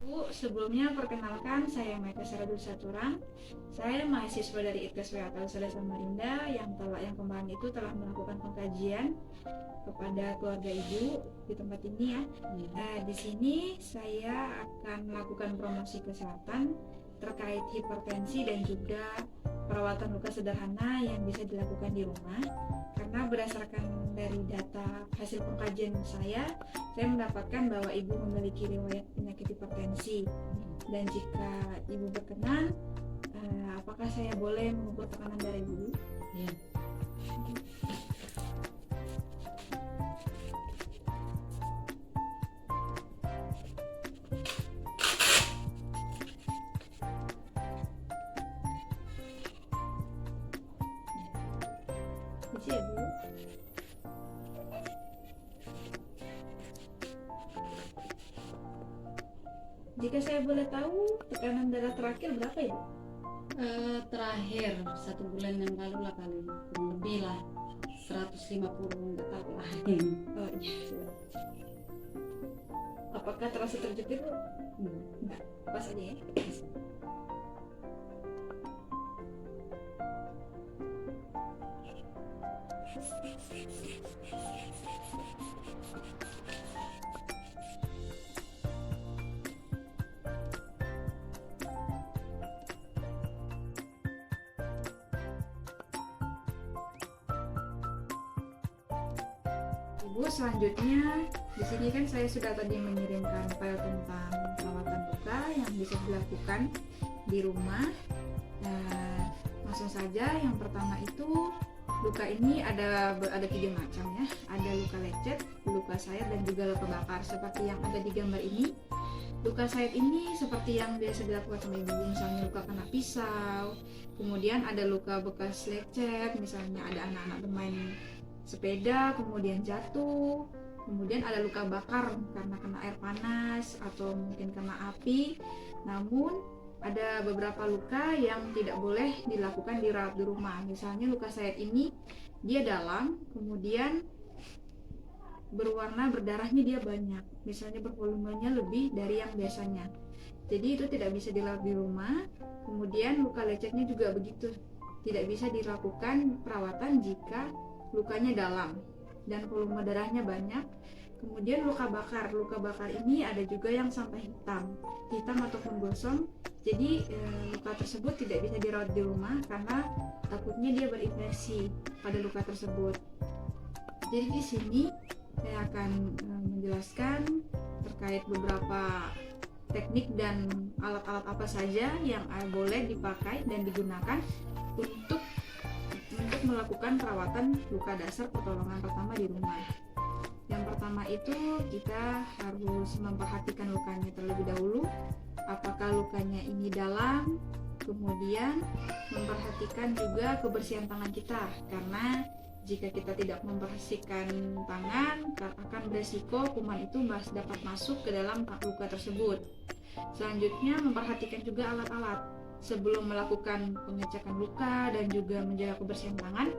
Bu, sebelumnya perkenalkan saya Maika Saradul Saturang. Saya mahasiswa dari ITS WAKL Sada Samarinda yang kemarin itu telah melakukan pengkajian kepada keluarga ibu di tempat ini ya. Di sini saya akan melakukan promosi kesehatan terkait hipertensi dan juga perawatan luka sederhana yang bisa dilakukan di rumah. Karena berdasarkan dari data hasil pengkajian saya mendapatkan bahwa ibu memiliki riwayat penyakit hipertensi. Dan jika ibu berkenan, apakah saya boleh mengukur tekanan darah ibu? Ya. Bisa ya Bu? Jika saya boleh tahu, tekanan darah terakhir berapa ya Bu? Terakhir 1 bulan yang lalu lah kali, kurang lebih lah 150, nggak tahu lah. Oh iya. Apakah terasa terjepit Bu? Enggak, pas aja ya. Ibu, selanjutnya di sini kan saya sudah tadi mengirimkan file tentang perawatan luka yang bisa dilakukan di rumah. Nah, langsung saja yang pertama itu luka ini ada 3 macam ya. Ada luka lecet, luka sayat dan juga luka bakar seperti yang ada di gambar ini. Luka sayat ini seperti yang biasa dilakukan sama ibu, misalnya luka kena pisau. Kemudian ada luka bekas lecet, misalnya ada anak-anak bermain sepeda kemudian jatuh. Kemudian ada luka bakar karena kena air panas atau mungkin kena api. Namun ada beberapa luka yang tidak boleh dilakukan dirawat di rumah. Misalnya luka sayat ini dia dalam, kemudian berwarna berdarahnya dia banyak, misalnya bervolumenya lebih dari yang biasanya. Jadi itu tidak bisa dirawat di rumah. Kemudian luka lecetnya juga begitu, tidak bisa dilakukan perawatan jika lukanya dalam dan volume darahnya banyak. Kemudian luka bakar ini ada juga yang sampai hitam ataupun gosong. Jadi luka tersebut tidak bisa dirawat di rumah karena takutnya dia berinfeksi pada luka tersebut. Jadi di sini saya akan menjelaskan terkait beberapa teknik dan alat-alat apa saja yang boleh dipakai dan digunakan untuk melakukan perawatan luka dasar pertolongan pertama di rumah. Yang pertama itu kita harus memperhatikan lukanya terlebih dahulu, apakah lukanya ini dalam. Kemudian memperhatikan juga kebersihan tangan kita, karena jika kita tidak membersihkan tangan akan beresiko kuman itu dapat masuk ke dalam luka tersebut. Selanjutnya memperhatikan juga alat-alat. Sebelum melakukan pengecekan luka dan juga menjaga kebersihan tangan,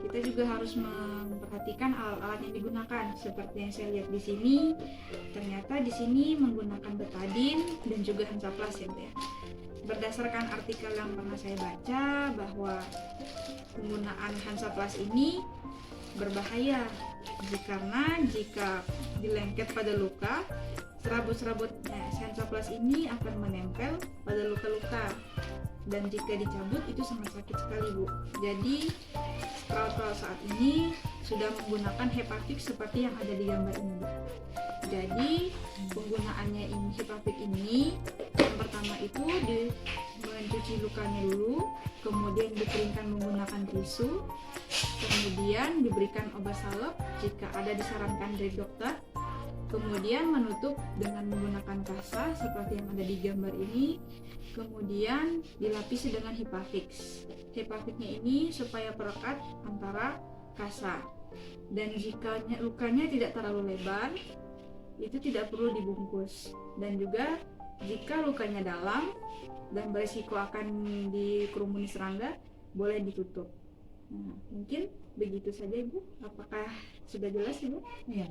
kita juga harus memperhatikan alat-alat yang digunakan. Seperti yang saya lihat di sini, ternyata di sini menggunakan betadin dan juga Hansaplast ya, Bu ya. Berdasarkan artikel yang pernah saya baca bahwa penggunaan Hansaplast ini berbahaya karena jika dilengket pada luka, serabut-serabut Hansaplast ini akan menempel pada luka-luka dan jika dicabut itu sangat sakit sekali, Bu. Jadi perawat saat ini sudah menggunakan HEPAFIX seperti yang ada di gambar ini, Bu. Jadi penggunaannya ini HEPAFIX ini yang pertama itu mencuci lukanya dulu, kemudian dikeringkan menggunakan tisu, kemudian diberikan obat salep jika ada disarankan dari dokter. Kemudian menutup dengan menggunakan kasa seperti yang ada di gambar ini. Kemudian dilapisi dengan HEPAFIX. HEPAFIX-nya ini supaya perekat antara kasa. Dan jika lukanya tidak terlalu lebar, itu tidak perlu dibungkus. Dan juga jika lukanya dalam dan berisiko akan dikerumuni serangga, boleh ditutup. Nah, mungkin begitu saja Ibu. Apakah sudah jelas Ibu? Iya.